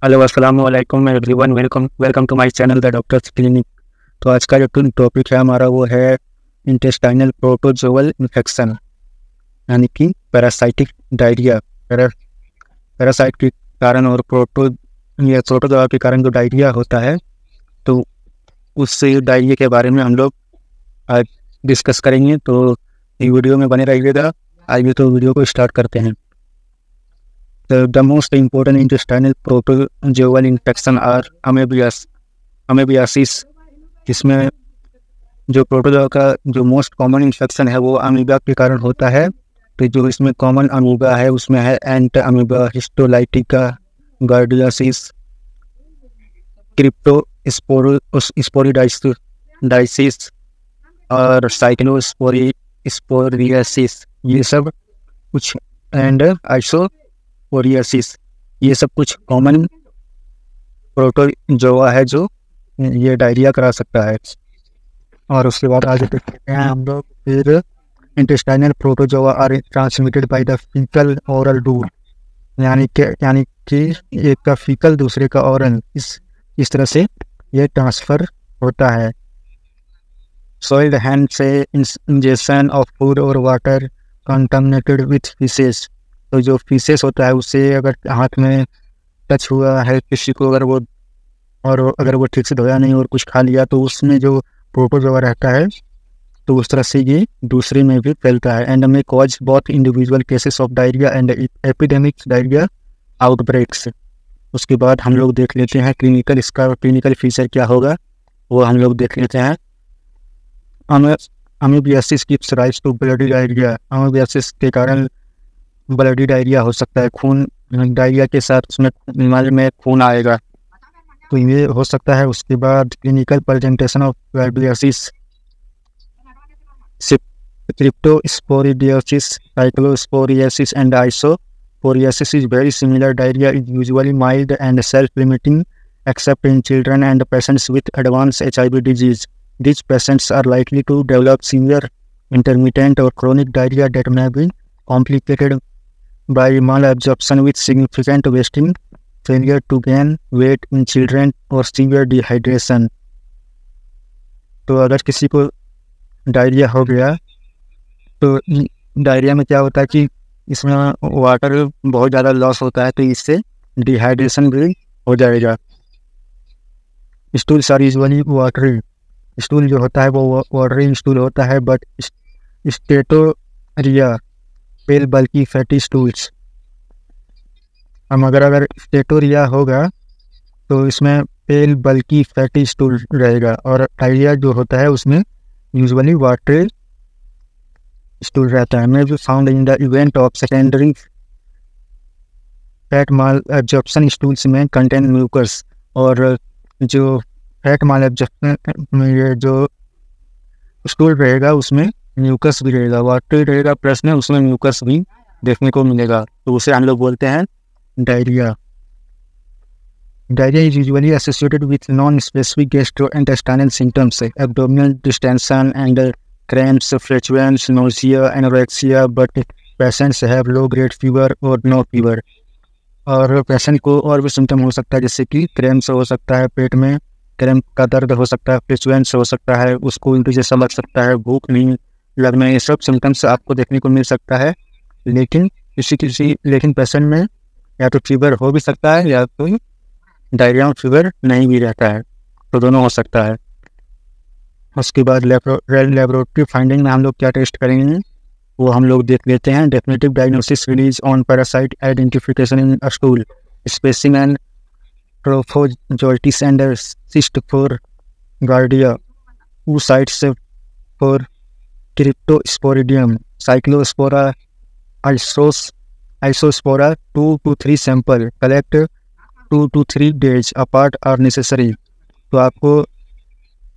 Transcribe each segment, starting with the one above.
Hello अस्सलाम वालेकुम everyone, welcome welcome to my channel the doctor's clinic. तो आज का जो टॉपिक है हमारा वो है इंटेस्टाइनल प्रोटोजोअल इन्फेक्शन, यानी कि पैरासाइटिक डायरिया। पैरासाइट के कारण और प्रोटोजोआ के कारण जो डायरिया होता है, तो उस डायरिया के बारे में हम लोग आज डिस्कस करेंगे। तो ये वीडियो में बने रहिएगा। आइए तो वीडियो को स्टार्ट करते हैं। The most important intestinal protozoal infection are amoebiasis, जिसमें जो प्रोटोजोआ का जो मोस्ट कॉमन इन्फेक्शन है वो अमीबा के कारण होता है। तो जो इसमें कॉमन अमीबा है उसमें है एंट अमीबा, हिस्टोलाइटिका, गार्डियासिस, क्रिप्टोस्पोरिडाइसिस और साइक्लोस्पोरियासिस, ये सब कुछ, एंड आइसोपोरियासिस, ये सब कुछ कॉमन प्रोटोजोआ है जो ये डायरिया करा सकता है। और उसके बाद आगे देखते हैं हम लोग। फिर intestinal protozoa are transmitted by the faecal oral route, यानी कि एक का फीकल दूसरे का ओरल, इस तरह से ये ट्रांसफ़र होता है। सॉइल्ड हैंड से इंजेक्शन ऑफ फूड और वाटर कंटामिनेटेड विथ फीसेस, तो जो फीसेस होता है उससे अगर हाथ में टच हुआ है किसी को, अगर वो ठीक से धोया नहीं और कुछ खा लिया, तो उसमें जो प्रोटोजोआ रहता है तो उस तरह से ये दूसरे में भी फैलता है। एंड में cause both individual cases of diarrhoea and epidemic diarrhoea outbreaks. उसके बाद हम लोग देख लेते हैं इसका क्लिनिकल फीचर क्या होगा, वो हम लोग देख लेते हैं। Amoebiasis gives rise to bloody diarrhoea, amoebiasis के कारण ब्लडी डायरिया हो सकता है। खून, डायरिया के साथ उसमें बीमारी में खून आएगा, तो ये हो सकता है। उसके बाद clinical presentation of giardiasis, cryptosporidiosis, cyclosporiasis and isosporiasis is very similar. Diarrhea is usually mild and self-limiting except in children and patients with advanced HIV disease. These patients are likely to develop severe intermittent or chronic diarrhea that may be complicated by malabsorption with significant wasting, failure to gain weight in children और severe dehydration. तो अगर किसी को diarrhoea हो गया तो diarrhoea में क्या होता है कि इसमें वाटर बहुत ज़्यादा लॉस होता है, तो इससे डिहाइड्रेशन भी हो जाएगा। Stools are usually watery, stool जो होता है वो वाटरी स्टूल होता है, बट स्टेटोरिया पेल बल्कि फैटी स्टूल्स। हम अगर स्टेटोरिया होगा तो इसमें पेल बल्कि फैटी स्टूल रहेगा, और डायरिया जो होता है उसमें यूजुअली वाटरी स्टूल रहता है। May be found in the event of secondary fat mall absorption, stools में कंटेन म्यूकस, और जो फैट माल एब्जॉर्प्शन में जो स्टूल रहेगा उसमें म्यूकस भी रहेगा, वाटरी रहेगा प्लस में उसमें म्यूकस भी देखने को मिलेगा, तो उसे हम लोग बोलते हैं diarrhoea. Diarrhea is usually associated with non-specific gastrointestinal symptoms, abdominal distension and cramps, flatulence, nausea, anorexia, but patients have low-grade fever or no fever. और पेशेंट को और भी सिम्टम हो सकता है, जैसे कि क्रैम्प्स हो सकता है, पेट में क्रैम्प का दर्द हो सकता है, फ्लैचुलेंस हो सकता है, उसको उल्टी जैसा लग सकता है, भूख नहीं लगना, ये सब सिम्टम्स आपको देखने को मिल सकता है। लेकिन पेशेंट में या तो फीवर हो भी सकता है या तो डायरिया में फीवर नहीं भी रहता है, तो दोनों हो सकता है। उसके बाद लेबोरेटरी फाइंडिंग में हम लोग क्या टेस्ट करेंगे वो हम लोग देख लेते हैं। Definitive diagnosis relies on parasite identification in stool, specimen trophozoites and cyst for giardia, oocytes for Cryptosporidium, Cyclospora, Isospora, 2 to 3 sample, collect 2 to 3 days apart are necessary. तो आपको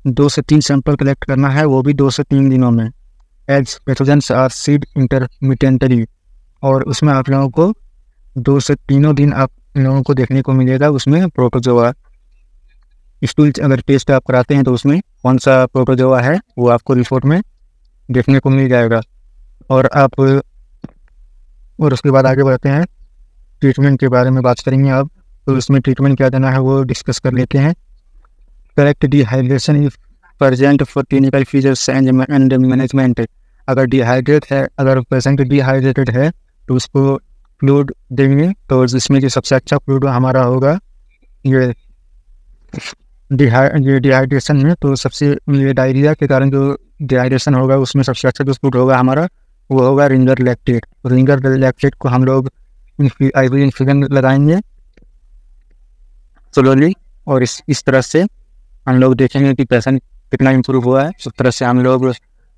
2 से 3 सैंपल कलेक्ट करना है, वो भी 2 से 3 दिनों में। As pathogens are shed intermittently, और उसमें आप लोगों को 2 से 3 दिन आप लोगों को देखने को मिलेगा उसमें प्रोटोजोआ। स्टूल अगर टेस्ट आप कराते हैं तो उसमें कौन सा प्रोटोजोआ है वो आपको रिपोर्ट में देखने को मिल जाएगा। और उसके बाद आगे बढ़ते हैं, ट्रीटमेंट के बारे में बात करेंगे अब। तो उसमें ट्रीटमेंट क्या देना है वो डिस्कस कर लेते हैं। Correct dehydration if present for clinical features and management. अगर डिहाइड्रेट है, अगर पेशेंट डिहाइड्रेटेड है तो उसको फ्लूइड देंगे। तो इसमें जो सबसे अच्छा फ्लूइड हमारा होगा ये डिहाइड्रेशन में, तो सबसे ये डायरिया के कारण जो डिहाइड्रेशन होगा उसमें सबसे अच्छा जो फ्लूइड होगा हमारा वो होगा रिंगर लैक्टेट। रिंगर लैक्टेट को हम लोग IV इन्फ्यूजन लगाएंगे स्लोली, और इस तरह से हम लोग देखेंगे कि पेशेंट कितना इम्प्रूव हुआ है। उस तरह से हम लोग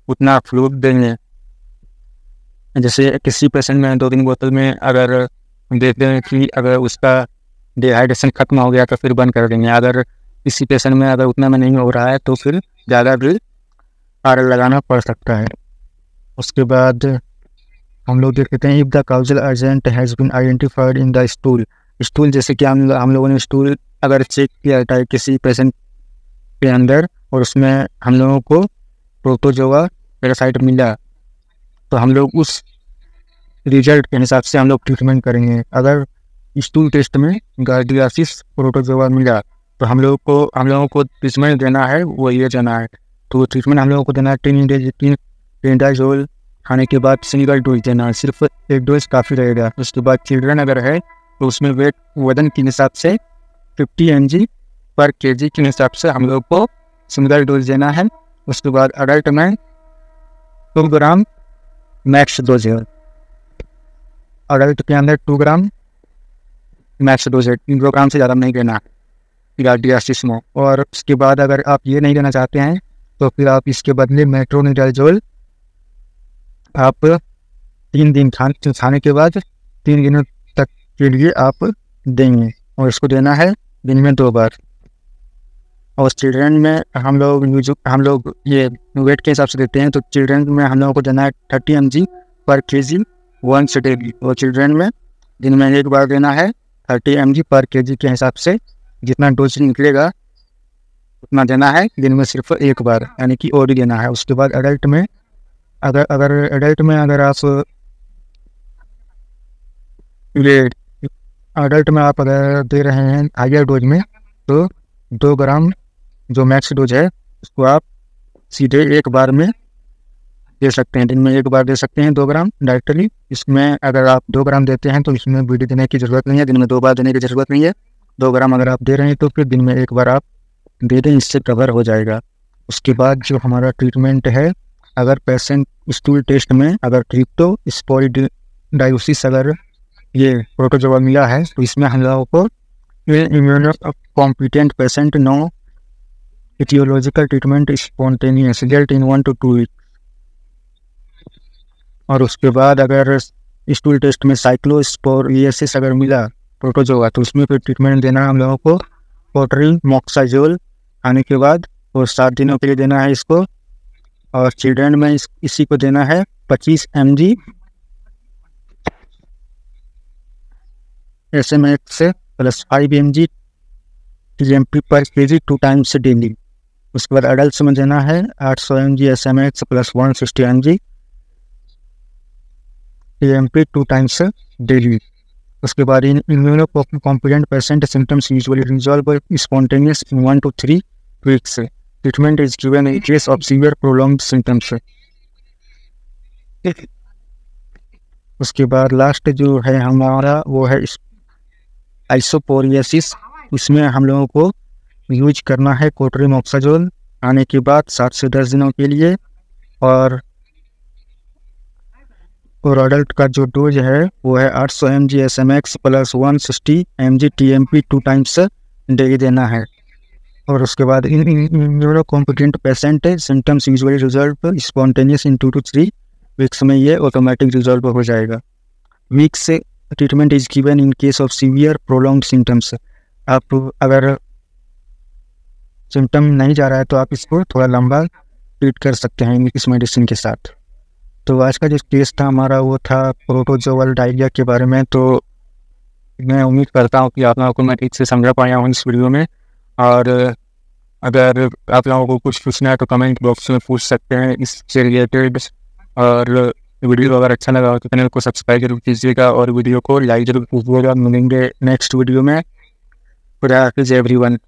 उतना फ्लूइड देंगे। जैसे किसी पेशेंट में 2-3 बोतल में अगर देखते हैं कि अगर उसका डिहाइड्रेशन खत्म हो गया तो फिर बंद कर देंगे। अगर किसी पेशेंट में अगर उतना में नहीं हो रहा है तो फिर ज़्यादा भी RL लगाना पड़ सकता है। उसके बाद हम लोग देखते हैं if the causal agent has been identified in the stool. जैसे कि हम लोगों ने स्टूल अगर चेक किया है किसी पेशेंट के अंदर और उसमें हम लोगों को प्रोटोजोआ पैरासाइट मिला, तो हम लोग उस रिजल्ट के हिसाब से हम लोग ट्रीटमेंट करेंगे। अगर स्टूल टेस्ट में गार्डियासिस प्रोटोजोआ मिला तो हम लोगों को ट्रीटमेंट देना है वो ये देना है। तो ट्रीटमेंट हम लोगों को देना है 10 टेंडाजोल खाने के बाद सिंगल डोज देना है, सिर्फ 1 डोज काफ़ी रहेगा। उसके बाद चिल्ड्रन अगर है तो उसमें वजन के हिसाब से 50 mg पर kg के हिसाब से हम लोग को सिंगल डोज देना है। उसके बाद अडल्ट में 2 ग्राम मैक्स डोज है। अडल्ट के अंदर 2 ग्राम मैक्स डोज है, 3 ग्राम से ज़्यादा नहीं देना गार्डियासिस में। और उसके बाद अगर आप ये नहीं देना चाहते हैं तो फिर आप इसके बदले मेट्रोनिडाजोल आप 3 दिन खाने के बाद 3 दिनों तक के लिए आप देंगे, और इसको देना है दिन में 2 बार। और चिल्ड्रन में हम लोग ये वेट के हिसाब से देते हैं, तो चिल्ड्रन में हम लोगों को देना है 30 mg पर kg वंस डेली। और चिल्ड्रन में दिन में 1 बार देना है 30 mg पर kg के हिसाब से, जितना डोज निकलेगा उतना देना है दिन में सिर्फ 1 बार, यानी कि OD देना है। उसके बाद एडल्ट में अगर एडल्ट में अगर आप अगर दे रहे हैं हायर डोज में तो 2 ग्राम जो मैक्स डोज है उसको आप सीधे 1 बार में दे सकते हैं। दिन में 1 बार दे सकते हैं 2 ग्राम डायरेक्टली। इसमें अगर आप 2 ग्राम देते हैं तो इसमें BD देने की ज़रूरत नहीं है, दिन में 2 बार देने की ज़रूरत नहीं है। 2 ग्राम अगर आप दे रहे हैं तो फिर दिन में 1 बार आप दे दें, इससे कवर हो जाएगा। उसके बाद जो हमारा ट्रीटमेंट है, अगर पेशेंट स्टूल टेस्ट में अगर क्रिप्टोस्पोरिडायोसिस अगर ये प्रोटोजोआ मिला है तो इसमें हम लोगों को immunocompetent patient no aetiological treatment spontaneous result in 1 to 2 week. और उसके बाद अगर स्टूल टेस्ट में साइक्लोस्पोरियासिस अगर मिला प्रोटोजोआ तो उसमें फिर ट्रीटमेंट देना है हम लोगों को कोट्रिमोक्साजोल खाने के बाद, और 7 दिनों के लिए देना है इसको। और चिल्ड्रन में इसी को देना है 25 mg SMX plus 5 mg TMP पर kg 2 times डेली। उसके बाद एडल्ट में देना है 800 mg SMX plus 160 mg TMP 2 times daily. उसके बाद immuno competent patient symptoms usually resolve spontaneous in 1 to 3 weeks. Treatment is given in case of severe prolonged symptoms. उसके बाद लास्ट जो है हमारा वो है आइसोपोरियासिस। इसमें हम लोगों को यूज करना है कोट्रिमोक्साजोल आने के बाद 7 से 10 दिनों के लिए। और एडल्ट का जो डोज है वो है 800 mg SMX plus 160 mg TMP 2 times daily देना है। और उसके बाद immuno competent patient symptoms usually resolve spontaneous in 2 to 3 weeks में ये ऑटोमेटिक रिजॉल्व हो जाएगा। वीक्स से treatment is given in case of severe prolonged symptoms. आप अगर सिम्टम नहीं जा रहा है तो आप इसको थोड़ा लंबा ट्रीट कर सकते हैं इस मेडिसिन के साथ। तो आज का जो केस था हमारा वो था प्रोटोजोअल डायरिया के बारे में। तो मैं उम्मीद करता हूँ कि आप लोगों को मैं ठीक से समझा पाया हूँ इस वीडियो में। और अगर आप लोगों को कुछ पूछना है तो कमेंट बॉक्स में पूछ सकते हैं इससे रिलेटेड। और वीडियो अगर अच्छा लगा हो तो चैनल को सब्सक्राइब जरूर कीजिएगा और वीडियो को लाइक जरूर कीजिएगा। मिलेंगे नेक्स्ट वीडियो में। खुदा हाफिज़ एवरीवन।